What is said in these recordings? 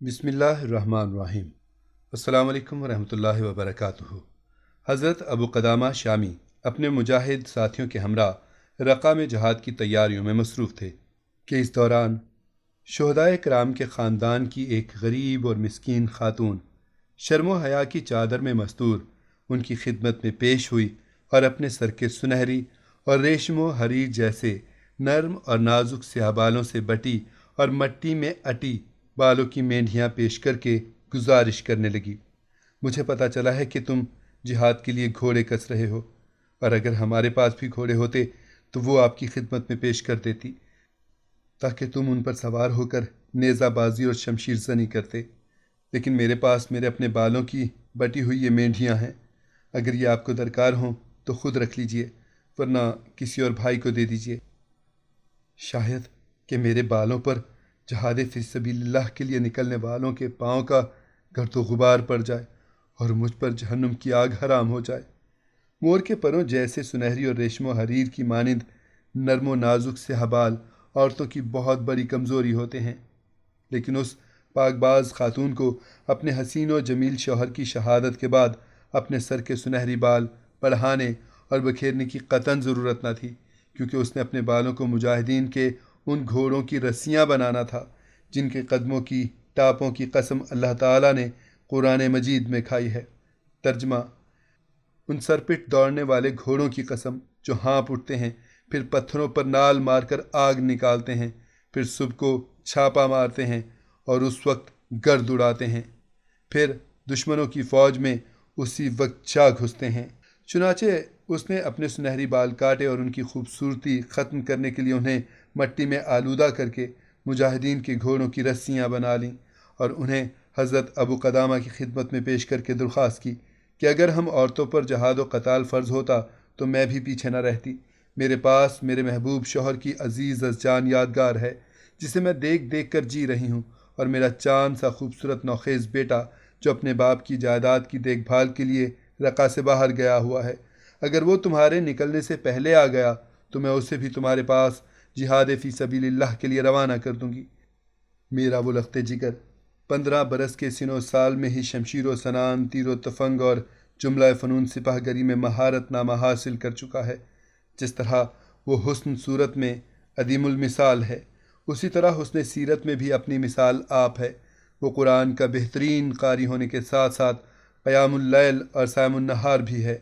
بسم اللہ الرحمن الرحیم۔ السلام علیکم ورحمۃ اللہ وبرکاتہ۔ حضرت ابو قدامہ شامی اپنے مجاہد ساتھیوں کے ہمراہ رقہ میں جہاد کی تیاریوں میں مصروف تھے کہ اس دوران شہدائے کرام کے خاندان کی ایک غریب اور مسکین خاتون شرم و حیا کی چادر میں مستور ان کی خدمت میں پیش ہوئی اور اپنے سر کے سنہری اور ریشم و حریر جیسے نرم اور نازک سیاہ بالوں سے بٹی اور مٹی میں اٹی بالوں کی مینڈیاں پیش کر کے گزارش کرنے لگی، مجھے پتہ چلا ہے کہ تم جہاد کے لیے گھوڑے کس رہے ہو، اور اگر ہمارے پاس بھی گھوڑے ہوتے تو وہ آپ کی خدمت میں پیش کر دیتی تاکہ تم ان پر سوار ہو کر نیزہ بازی اور شمشیر زنی کرتے، لیکن میرے پاس میرے اپنے بالوں کی بٹی ہوئی یہ مینڈیاں ہیں۔ اگر یہ آپ کو درکار ہوں تو خود رکھ لیجئے، ورنہ کسی اور بھائی کو دے دیجئے۔ شاید کہ میرے بالوں پر جہاد فی سبیل اللہ کے لیے نکلنے والوں کے پاؤں کا گرد و غبار پڑ جائے اور مجھ پر جہنم کی آگ حرام ہو جائے۔ مور کے پروں جیسے سنہری اور ریشم و حریر کی مانند نرم و نازک سے بال عورتوں کی بہت بڑی کمزوری ہوتے ہیں، لیکن اس پاک باز خاتون کو اپنے حسین و جمیل شوہر کی شہادت کے بعد اپنے سر کے سنہری بال بڑھانے اور بکھیرنے کی قطعاً ضرورت نہ تھی، کیونکہ اس نے اپنے بالوں کو مجاہدین کے ان گھوڑوں کی رسیاں بنانا تھا جن کے قدموں کی ٹاپوں کی قسم اللہ تعالیٰ نے قرآن مجید میں کھائی ہے۔ ترجمہ: ان سرپٹ دوڑنے والے گھوڑوں کی قسم جو ہانپ اٹھتے ہیں، پھر پتھروں پر نال مار کر آگ نکالتے ہیں، پھر صبح کو چھاپا مارتے ہیں اور اس وقت گرد اڑاتے ہیں، پھر دشمنوں کی فوج میں اسی وقت جا گھستے ہیں۔ چنانچہ اس نے اپنے سنہری بال کاٹے اور ان کی خوبصورتی ختم کرنے کے لیے انہیں مٹی میں آلودہ کر کے مجاہدین کے گھوڑوں کی رسیاں بنا لیں، اور انہیں حضرت ابو قدامہ کی خدمت میں پیش کر کے درخواست کی کہ اگر ہم عورتوں پر جہاد و قتال فرض ہوتا تو میں بھی پیچھے نہ رہتی۔ میرے پاس میرے محبوب شوہر کی عزیز از جان یادگار ہے جسے میں دیکھ دیکھ کر جی رہی ہوں، اور میرا چاند سا خوبصورت نوخیز بیٹا جو اپنے باپ کی جائیداد کی دیکھ بھال کے لیے رقہ سے باہر گیا ہوا ہے۔ اگر وہ تمہارے نکلنے سے پہلے آ گیا تو میں اسے بھی تمہارے پاس جہاد فی سبیل اللہ کے لیے روانہ کر دوں گی۔ میرا وہ لخت جگر 15 برس کے سن و سال میں ہی شمشیر و سنان، تیر و تفنگ اور جملہ فنون سپاہ گری میں مہارت نامہ حاصل کر چکا ہے۔ جس طرح وہ حسن صورت میں عدیم المثال ہے، اسی طرح حسن سیرت میں بھی اپنی مثال آپ ہے۔ وہ قرآن کا بہترین قاری ہونے کے ساتھ ساتھ قیام اللیل اور صائم النہار بھی ہے۔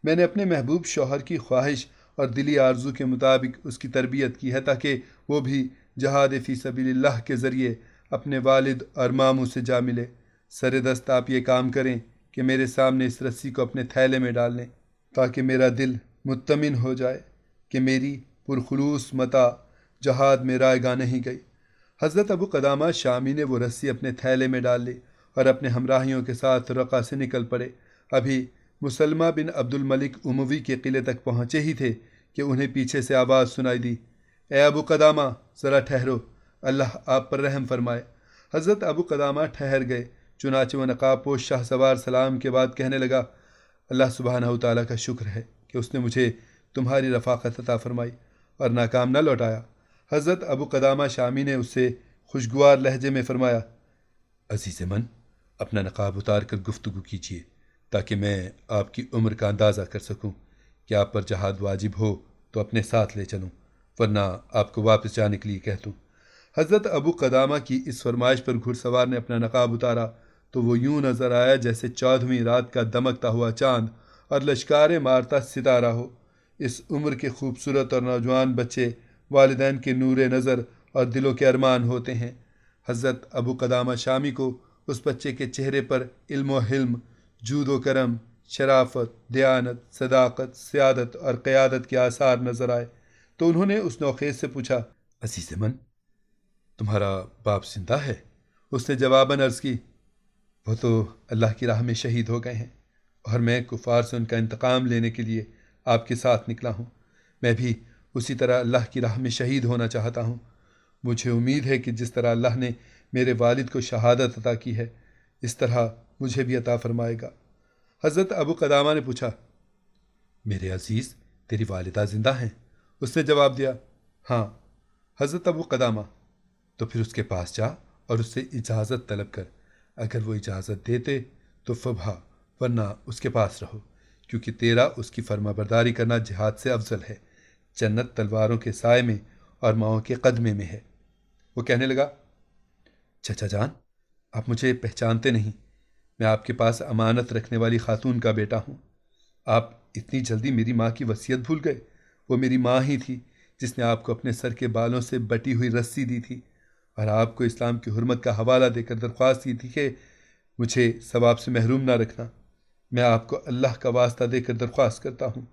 میں نے اپنے محبوب شوہر کی خواہش اور دلی آرزو کے مطابق اس کی تربیت کی ہے تاکہ وہ بھی جہاد فی سبیل اللہ کے ذریعے اپنے والد اور ماموں سے جا ملے۔ سر دست آپ یہ کام کریں کہ میرے سامنے اس رسی کو اپنے تھیلے میں ڈال لیں تاکہ میرا دل مطمئن ہو جائے کہ میری پرخلوص متاع جہاد میں رائے گاہ نہیں گئی۔ حضرت ابو قدامہ شامی نے وہ رسی اپنے تھیلے میں ڈال لی اور اپنے ہمراہیوں کے ساتھ رقہ سے نکل پڑے۔ ابھی مسلمہ بن عبد الملک اموی کے قلعے تک پہنچے ہی تھے کہ انہیں پیچھے سے آواز سنائی دی، اے ابو قدامہ ذرا ٹھہرو، اللہ آپ پر رحم فرمائے۔ حضرت ابو قدامہ ٹھہر گئے، چنانچہ وہ نقاب پوش شاہ سوار سلام کے بعد کہنے لگا، اللہ سبحانہ و تعالیٰ کا شکر ہے کہ اس نے مجھے تمہاری رفاقت عطا فرمائی اور ناکام نہ لوٹایا۔ حضرت ابو قدامہ شامی نے اس سے خوشگوار لہجے میں فرمایا، عزیز من، اپنا نقاب اتار کر گفتگو کیجیے تاکہ میں آپ کی عمر کا اندازہ کر سکوں کہ آپ پر جہاد واجب ہو تو اپنے ساتھ لے چلوں، ورنہ آپ کو واپس جانے کے لیے کہہ دوں۔ حضرت ابو قدامہ کی اس فرمائش پر گھڑ سوار نے اپنا نقاب اتارا تو وہ یوں نظر آیا جیسے 14ویں رات کا دمکتا ہوا چاند اور لشکار مارتا ستارہ ہو۔ اس عمر کے خوبصورت اور نوجوان بچے والدین کے نور نظر اور دلوں کے ارمان ہوتے ہیں۔ حضرت ابو قدامہ شامی کو اس بچے کے چہرے پر علم و حلم، جود و کرم، شرافت، دیانت، صداقت، سیادت اور قیادت کے آثار نظر آئے تو انہوں نے اس نوخیز سے پوچھا، عزیز من، تمہارا باپ زندہ ہے؟ اس نے جواباً عرض کی، وہ تو اللہ کی راہ میں شہید ہو گئے ہیں، اور میں کفار سے ان کا انتقام لینے کے لیے آپ کے ساتھ نکلا ہوں۔ میں بھی اسی طرح اللہ کی راہ میں شہید ہونا چاہتا ہوں۔ مجھے امید ہے کہ جس طرح اللہ نے میرے والد کو شہادت عطا کی ہے، اس طرح مجھے بھی عطا فرمائے گا۔ حضرت ابو قدامہ نے پوچھا، میرے عزیز، تیری والدہ زندہ ہیں؟ اس نے جواب دیا، ہاں۔ حضرت ابو قدامہ، تو پھر اس کے پاس جا اور اس سے اجازت طلب کر، اگر وہ اجازت دیتے تو فبھا، ورنہ اس کے پاس رہو، کیونکہ تیرا اس کی فرما برداری کرنا جہاد سے افضل ہے۔ جنت تلواروں کے سائے میں اور ماؤں کے قدمے میں ہے۔ وہ کہنے لگا، چچا جان، آپ مجھے پہچانتے نہیں، میں آپ کے پاس امانت رکھنے والی خاتون کا بیٹا ہوں۔ آپ اتنی جلدی میری ماں کی وصیت بھول گئے؟ وہ میری ماں ہی تھی جس نے آپ کو اپنے سر کے بالوں سے بٹی ہوئی رسی دی تھی اور آپ کو اسلام کی حرمت کا حوالہ دے کر درخواست کی تھی کہ مجھے ثواب سے محروم نہ رکھنا۔ میں آپ کو اللہ کا واسطہ دے کر درخواست کرتا ہوں،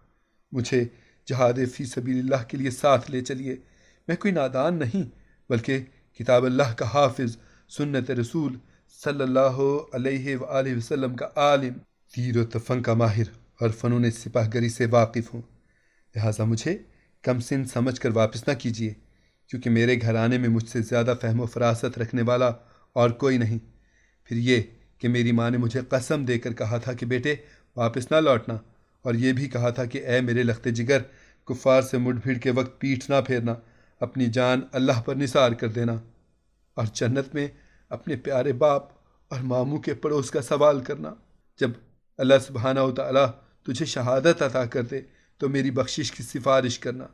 مجھے جہاد فی سبیل اللہ کے لیے ساتھ لے چلیے۔ میں کوئی نادان نہیں، بلکہ کتاب اللہ کا حافظ، سنت رسول صلی اللہ علیہ وآلہ وسلم کا عالم، تیر و تفنگ کا ماہر اور فنون سپاہ گری سے واقف ہوں۔ لہٰذا مجھے کم سن سمجھ کر واپس نہ کیجیے، کیونکہ میرے گھرانے میں مجھ سے زیادہ فہم و فراست رکھنے والا اور کوئی نہیں۔ پھر یہ کہ میری ماں نے مجھے قسم دے کر کہا تھا کہ بیٹے واپس نہ لوٹنا، اور یہ بھی کہا تھا کہ اے میرے لخت جگر، کفار سے مڑ بھیڑ کے وقت پیٹھ نہ پھیرنا، اپنی جان اللہ پر نثار کر دینا، اور جنت میں اپنے پیارے باپ اور ماموں کے پڑوس کا سوال کرنا۔ جب اللہ سبحانہ و تعالیٰ تجھے شہادت عطا کر دے تو میری بخشش کی سفارش کرنا۔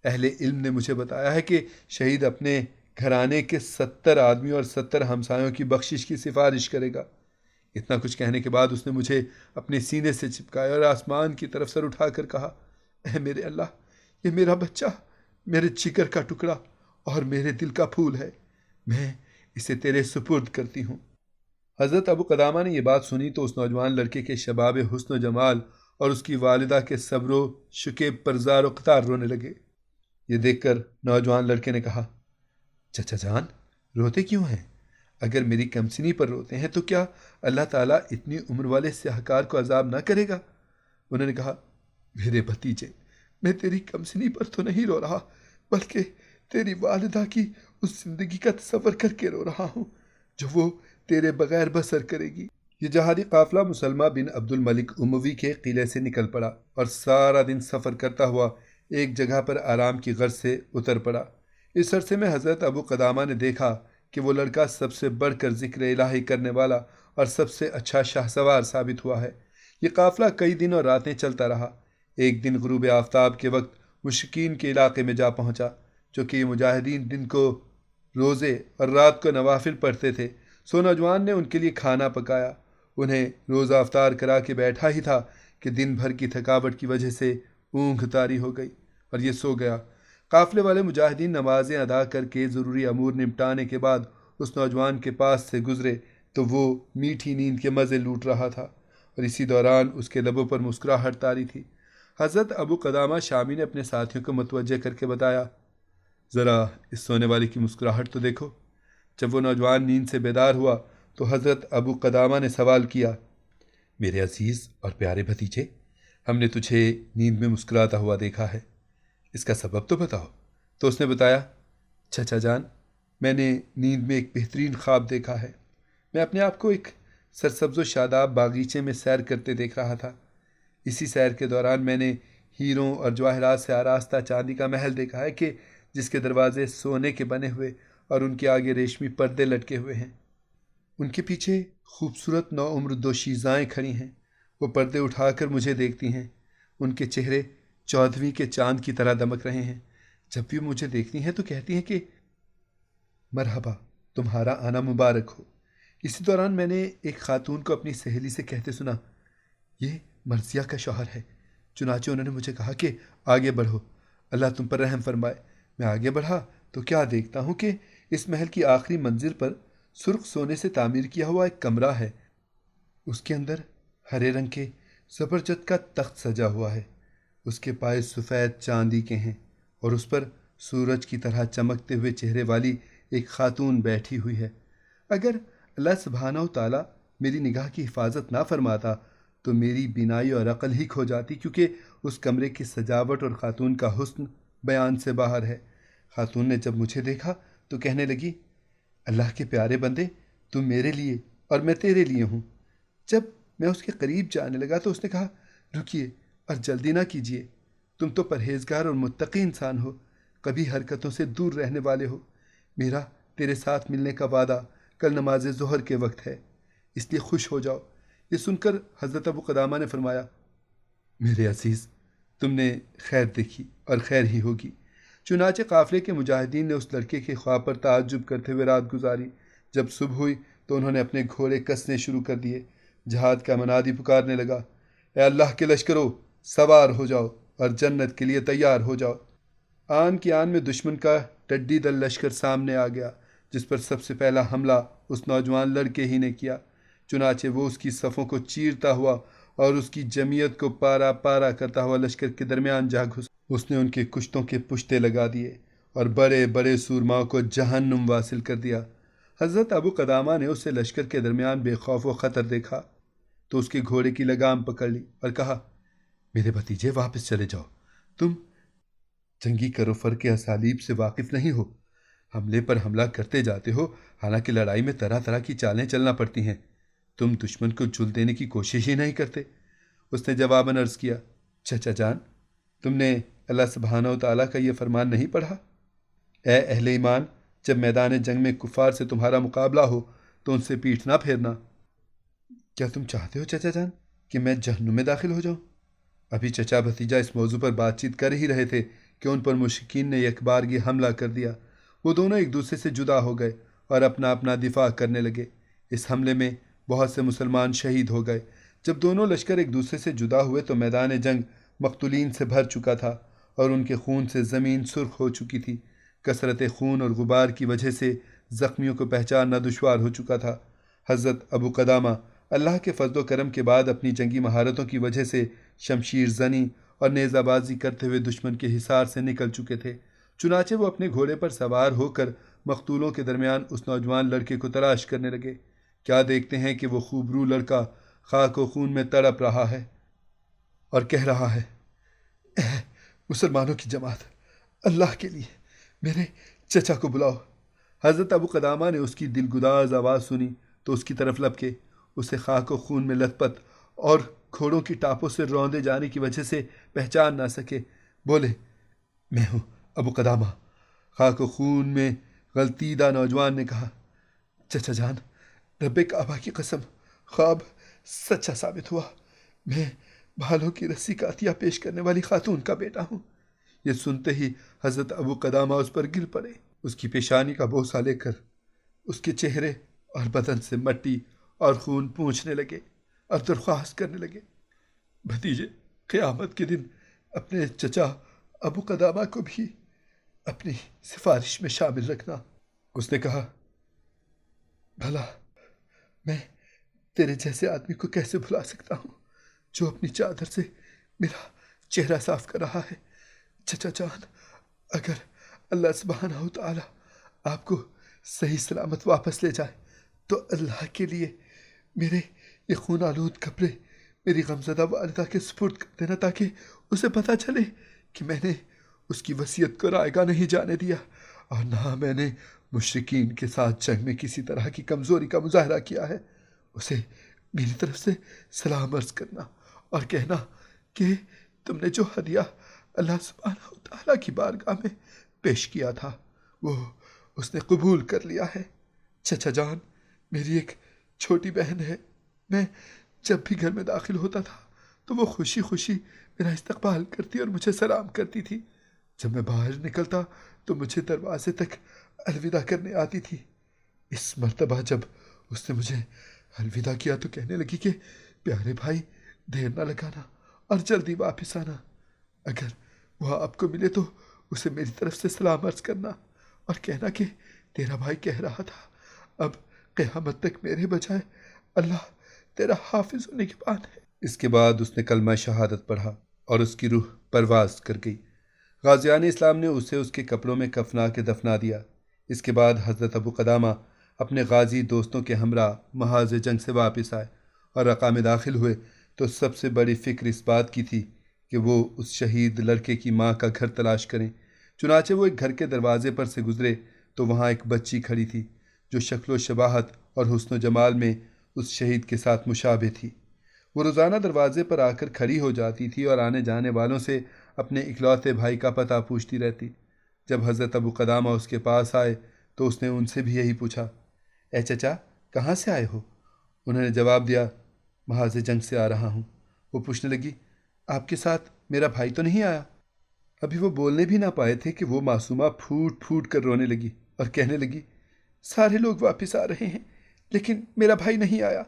اہل علم نے مجھے بتایا ہے کہ شہید اپنے گھرانے کے 70 آدمیوں اور 70 ہمسایوں کی بخشش کی سفارش کرے گا۔ اتنا کچھ کہنے کے بعد اس نے مجھے اپنے سینے سے چپکایا اور آسمان کی طرف سر اٹھا کر کہا، اے میرے اللہ، یہ میرا بچہ میرے جگر کا ٹکڑا اور میرے دل کا پھول ہے، میں اسے تیرے سپرد کرتی ہوں۔ حضرت ابو قدامہ نے یہ بات سنی تو اس نوجوان لڑکے کے شباب حسن و جمال اور اس کی والدہ کے صبر و شکیب پر زار و قطار رونے لگے۔ یہ دیکھ کر نوجوان لڑکے نے کہا، چچا جان، روتے کیوں ہیں؟ اگر میری کمسنی پر روتے ہیں تو کیا اللہ تعالیٰ اتنی عمر والے سیاہکار کو عذاب نہ کرے گا؟ انہوں نے کہا، میرے بھتیجے، میں تیری کمسنی پر تو نہیں رو رہا، بلکہ تیری والدہ کی اس زندگی کا تصور کر کے رو رہا ہوں جو وہ تیرے بغیر بسر کرے گی۔ یہ جہادی قافلہ مسلمہ بن عبد الملک اموی کے قلعے سے نکل پڑا اور سارا دن سفر کرتا ہوا ایک جگہ پر آرام کی غرض سے اتر پڑا۔ اس عرصے میں حضرت ابو قدامہ نے دیکھا کہ وہ لڑکا سب سے بڑھ کر ذکر الہی کرنے والا اور سب سے اچھا شاہ سوار ثابت ہوا ہے۔ یہ قافلہ کئی دن اور راتیں چلتا رہا۔ ایک دن غروب آفتاب کے وقت مشرکین کے علاقے میں جا پہنچا، جو کہ یہ مجاہدین دن کو روزے اور رات کو نوافل پڑھتے تھے۔ سو نوجوان نے ان کے لیے کھانا پکایا، انہیں روزہ افطار کرا کے بیٹھا ہی تھا کہ دن بھر کی تھکاوٹ کی وجہ سے اونگ طاری ہو گئی اور یہ سو گیا۔ قافلے والے مجاہدین نمازیں ادا کر کے ضروری امور نمٹانے کے بعد اس نوجوان کے پاس سے گزرے تو وہ میٹھی نیند کے مزے لوٹ رہا تھا اور اسی دوران اس کے لبوں پر مسکراہٹ طاری تھی۔ حضرت ابو قدامہ شامی نے اپنے ساتھیوں کو متوجہ کر کے بتایا، ذرا اس سونے والے کی مسکراہٹ تو دیکھو۔ جب وہ نوجوان نیند سے بیدار ہوا تو حضرت ابو قدامہ نے سوال کیا، میرے عزیز اور پیارے بھتیجے، ہم نے تجھے نیند میں مسکراتا ہوا دیکھا ہے، اس کا سبب تو بتاؤ۔ تو اس نے بتایا، چچا جان، میں نے نیند میں ایک بہترین خواب دیکھا ہے۔ میں اپنے آپ کو ایک سرسبز و شاداب باغیچے میں سیر کرتے دیکھ رہا تھا۔ اسی سیر کے دوران میں نے ہیروں اور جواہرات سے آراستہ چاندی کا محل دیکھا ہے کہ جس کے دروازے سونے کے بنے ہوئے اور ان کے آگے ریشمی پردے لٹکے ہوئے ہیں۔ ان کے پیچھے خوبصورت نوعمر دوشیزائیں کھڑی ہیں، وہ پردے اٹھا کر مجھے دیکھتی ہیں، ان کے چہرے 14ویں کے چاند کی طرح دمک رہے ہیں۔ جب بھی مجھے دیکھتی ہیں تو کہتی ہیں کہ مرحبا، تمہارا آنا مبارک ہو۔ اسی دوران میں نے ایک خاتون کو اپنی سہیلی سے کہتے سنا، یہ مرضیہ کا شوہر ہے۔ چنانچہ انہوں نے مجھے کہا کہ آگے بڑھو، اللہ تم پر رحم فرمائے۔ میں آگے بڑھا تو کیا دیکھتا ہوں کہ اس محل کی آخری منزل پر سرخ سونے سے تعمیر کیا ہوا ایک کمرہ ہے۔ اس کے اندر ہرے رنگ کے زبرجد کا تخت سجا ہوا ہے، اس کے پائے سفید چاندی کے ہیں اور اس پر سورج کی طرح چمکتے ہوئے چہرے والی ایک خاتون بیٹھی ہوئی ہے۔ اگر اللہ سبحانہ و تعالیٰ میری نگاہ کی حفاظت نہ فرماتا تو میری بینائی اور عقل ہی کھو جاتی، کیونکہ اس کمرے کی سجاوٹ اور خاتون کا حسن بیان سے باہر ہے۔ خاتون نے جب مجھے دیکھا تو کہنے لگی، اللہ کے پیارے بندے، تم میرے لیے اور میں تیرے لیے ہوں۔ جب میں اس کے قریب جانے لگا تو اس نے کہا، رکیے اور جلدی نہ کیجیے، تم تو پرہیزگار اور متقی انسان ہو، کبھی حرکتوں سے دور رہنے والے ہو۔ میرا تیرے ساتھ ملنے کا وعدہ کل نماز ظہر کے وقت ہے، اس لیے خوش ہو جاؤ۔ یہ سن کر حضرت ابو قدامہ نے فرمایا، میرے عزیز، تم نے خیر دیکھی اور خیر ہی ہوگی۔ چنانچہ قافلے کے مجاہدین نے اس لڑکے کے خواب پر تعجب کرتے ہوئے رات گزاری۔ جب صبح ہوئی تو انہوں نے اپنے گھوڑے کسنے شروع کر دیے۔ جہاد کا منادی پکارنے لگا، اے اللہ کے لشکرو، سوار ہو جاؤ اور جنت کے لیے تیار ہو جاؤ۔ آن کی آن میں دشمن کا ٹڈی دل لشکر سامنے آ گیا، جس پر سب سے پہلا حملہ اس نوجوان لڑکے ہی نے کیا۔ چنانچہ وہ اس کی صفوں کو چیرتا ہوا اور اس کی جمعیت کو پارا پارا کرتا ہوا لشکر کے درمیان جا گھسا۔ اس نے ان کے کشتوں کے پشتے لگا دیے اور بڑے بڑے سورماؤں کو جہنم واصل کر دیا۔ حضرت ابو قدامہ نے اسے لشکر کے درمیان بے خوف و خطر دیکھا تو اس کے گھوڑے کی لگام پکڑ لی اور کہا، میرے بھتیجے، واپس چلے جاؤ، تم جنگی کر و فر کے اسالیب سے واقف نہیں ہو، حملے پر حملہ کرتے جاتے ہو، حالانکہ لڑائی میں طرح طرح کی چالیں چلنا پڑتی ہیں، تم دشمن کو جھل دینے کی کوشش ہی نہیں کرتے۔ اس نے جواباً عرض کیا، چچا جان، تم نے اللہ سبحانہ و تعالیٰ کا یہ فرمان نہیں پڑھا، اے اہل ایمان، جب میدان جنگ میں کفار سے تمہارا مقابلہ ہو تو ان سے پیٹھ نہ پھیرنا۔ کیا تم چاہتے ہو چچا جان کہ میں جہنم میں داخل ہو جاؤں؟ ابھی چچا بھتیجا اس موضوع پر بات چیت کر ہی رہے تھے کہ ان پر مشرکین نے یک بارگی حملہ کر دیا۔ وہ دونوں ایک دوسرے سے جدا ہو گئے اور اپنا اپنا دفاع کرنے لگے۔ اس حملے میں بہت سے مسلمان شہید ہو گئے۔ جب دونوں لشکر ایک دوسرے سے جدا ہوئے تو میدان جنگ مقتولین سے بھر چکا تھا اور ان کے خون سے زمین سرخ ہو چکی تھی۔ کثرت خون اور غبار کی وجہ سے زخمیوں کو پہچاننا دشوار ہو چکا تھا۔ حضرت ابو قدامہ اللہ کے فضل و کرم کے بعد اپنی جنگی مہارتوں کی وجہ سے شمشیر زنی اور نیزہ بازی کرتے ہوئے دشمن کے حصار سے نکل چکے تھے۔ چنانچہ وہ اپنے گھوڑے پر سوار ہو کر مقتولوں کے درمیان اس نوجوان لڑکے کو تلاش کرنے لگے۔ کیا دیکھتے ہیں کہ وہ خوبرو لڑکا خاک و خون میں تڑپ رہا ہے اور کہہ رہا ہے، اے مسلمانوں کی جماعت، اللہ کے لیے میرے چچا کو بلاؤ۔ حضرت ابو قدامہ نے اس کی دلگداز آواز سنی تو اس کی طرف لپکے، اسے خاک و خون میں لت پت اور گھوڑوں کی ٹاپوں سے روندے جانے کی وجہ سے پہچان نہ سکے۔ بولے، میں ہوں ابو قدامہ۔ خاک و خون میں غلطیدہ نوجوان نے کہا، چچا جان، رب کعبہ کی قسم، خواب سچا ثابت ہوا، میں بالوں کی رسی کا عطیہ پیش کرنے والی خاتون کا بیٹا ہوں۔ یہ سنتے ہی حضرت ابو قدامہ اس پر گر پڑے، اس کی پیشانی کا بوسہ لے کر اس کے چہرے اور بدن سے مٹی اور خون پونچھنے لگے اور درخواست کرنے لگے، بھتیجے، قیامت کے دن اپنے چچا ابو قدامہ کو بھی اپنی سفارش میں شامل رکھنا۔ اس نے کہا، بھلا میں تیرے جیسے آدمی کو کیسے بھلا سکتا ہوں جو اپنی چادر سے میرا چہرہ صاف کر رہا ہے۔ چچا جان، اگر اللہ سبحانہ و تعالی آپ کو صحیح سلامت واپس لے جائے تو اللہ کے لیے میرے یہ خون آلود کپڑے میری غمزدہ والدہ کے سپرد کر دینا، تاکہ اسے پتہ چلے کہ میں نے اس کی وصیت کو رائگاں نہیں جانے دیا اور نہ میں نے مشرکین کے ساتھ جنگ میں کسی طرح کی کمزوری کا مظاہرہ کیا ہے۔ اسے میری طرف سے سلام عرض کرنا اور کہنا کہ تم نے جو ہدیہ اللہ سبحانہ و تعالیٰ کی بارگاہ میں پیش کیا تھا وہ اس نے قبول کر لیا ہے۔ چچا جان، میری ایک چھوٹی بہن ہے، میں جب بھی گھر میں داخل ہوتا تھا تو وہ خوشی خوشی میرا استقبال کرتی اور مجھے سلام کرتی تھی۔ جب میں باہر نکلتا تو مجھے دروازے تک الوداع کرنے آتی تھی۔ اس مرتبہ جب اس نے مجھے الوداع کیا تو کہنے لگی کہ پیارے بھائی، دیر نہ لگانا اور جلدی واپس آنا، اگر وہ آپ کو ملے تو اسے میری طرف سے سلام عرض کرنا اور کہنا کہ تیرا بھائی کہہ رہا تھا، اب قیامت تک میرے بجائے اللہ تیرا حافظ و نگہبان ہے۔ اس کے بعد اس نے کلمہ شہادت پڑھا اور اس کی روح پرواز کر گئی۔ غازیان اسلام نے اسے اس کے کپڑوں میں کفنا کے دفنا دیا۔ اس کے بعد حضرت ابو قدامہ اپنے غازی دوستوں کے ہمراہ محاذ جنگ سے واپس آئے اور رقہ میں داخل ہوئے تو سب سے بڑی فکر اس بات کی تھی کہ وہ اس شہید لڑکے کی ماں کا گھر تلاش کریں۔ چنانچہ وہ ایک گھر کے دروازے پر سے گزرے تو وہاں ایک بچی کھڑی تھی جو شکل و شباہت اور حسن و جمال میں اس شہید کے ساتھ مشابہ تھی۔ وہ روزانہ دروازے پر آ کر کھڑی ہو جاتی تھی اور آنے جانے والوں سے اپنے اکلوتے بھائی کا پتہ پوچھتی رہتی۔ جب حضرت ابو قدامہ اس کے پاس آئے تو اس نے ان سے بھی یہی پوچھا، اے چچا کہاں سے آئے ہو؟ انہوں نے جواب دیا، محاذ جنگ سے آ رہا ہوں۔ وہ پوچھنے لگی، آپ کے ساتھ میرا بھائی تو نہیں آیا؟ ابھی وہ بولنے بھی نہ پائے تھے کہ وہ معصومہ پھوٹ پھوٹ کر رونے لگی اور کہنے لگی، سارے لوگ واپس آ رہے ہیں لیکن میرا بھائی نہیں آیا۔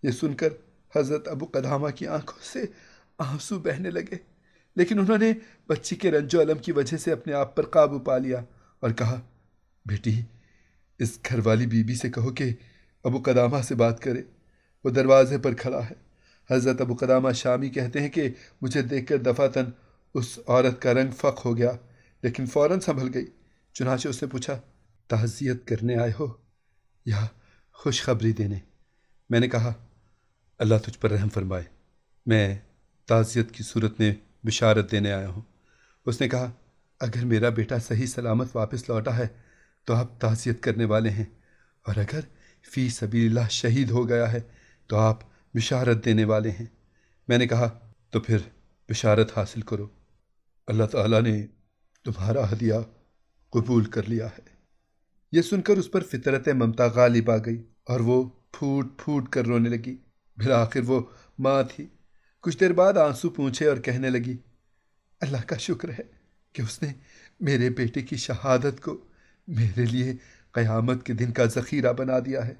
یہ سن کر حضرت ابو قدامہ کی آنکھوں سے آنسو بہنے لگے، لیکن انہوں نے بچی کے رنج و الم کی وجہ سے اپنے آپ پر قابو پا لیا اور کہا، بیٹی اس گھر والی بی بی سے کہو کہ ابو قدامہ سے بات کرے، وہ دروازے پر کھڑا ہے۔ حضرت ابو قدامہ شامی کہتے ہیں کہ مجھے دیکھ کر دفعتاً اس عورت کا رنگ فق ہو گیا، لیکن فوراً سنبھل گئی۔ چنانچہ اس نے پوچھا، تعزیت کرنے آئے ہو یا خوشخبری دینے؟ میں نے کہا، اللہ تجھ پر رحم فرمائے، میں تعزیت کی صورت میں بشارت دینے آیا ہوں۔ اس نے کہا، اگر میرا بیٹا صحیح سلامت واپس لوٹا ہے تو آپ تعزیت کرنے والے ہیں، اور اگر فی سبیل اللہ شہید ہو گیا ہے تو آپ بشارت دینے والے ہیں۔ میں نے کہا، تو پھر بشارت حاصل کرو، اللہ تعالیٰ نے تمہارا ہدیہ قبول کر لیا ہے۔ یہ سن کر اس پر فطرت ممتا غالب آ گئی اور وہ پھوٹ پھوٹ کر رونے لگی۔ بالآخر وہ ماں تھی۔ کچھ دیر بعد آنسو پونچھے اور کہنے لگی، اللہ کا شکر ہے کہ اس نے میرے بیٹے کی شہادت کو میرے لیے قیامت کے دن کا ذخیرہ بنا دیا ہے۔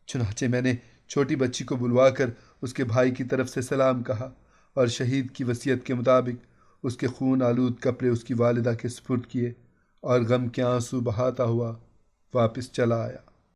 چنانچہ میں نے چھوٹی بچی کو بلوا کر اس کے بھائی کی طرف سے سلام کہا اور شہید کی وصیت کے مطابق اس کے خون آلود کپڑے اس کی والدہ کے سپرد کیے اور غم کے آنسو بہاتا ہوا واپس چلا آیا۔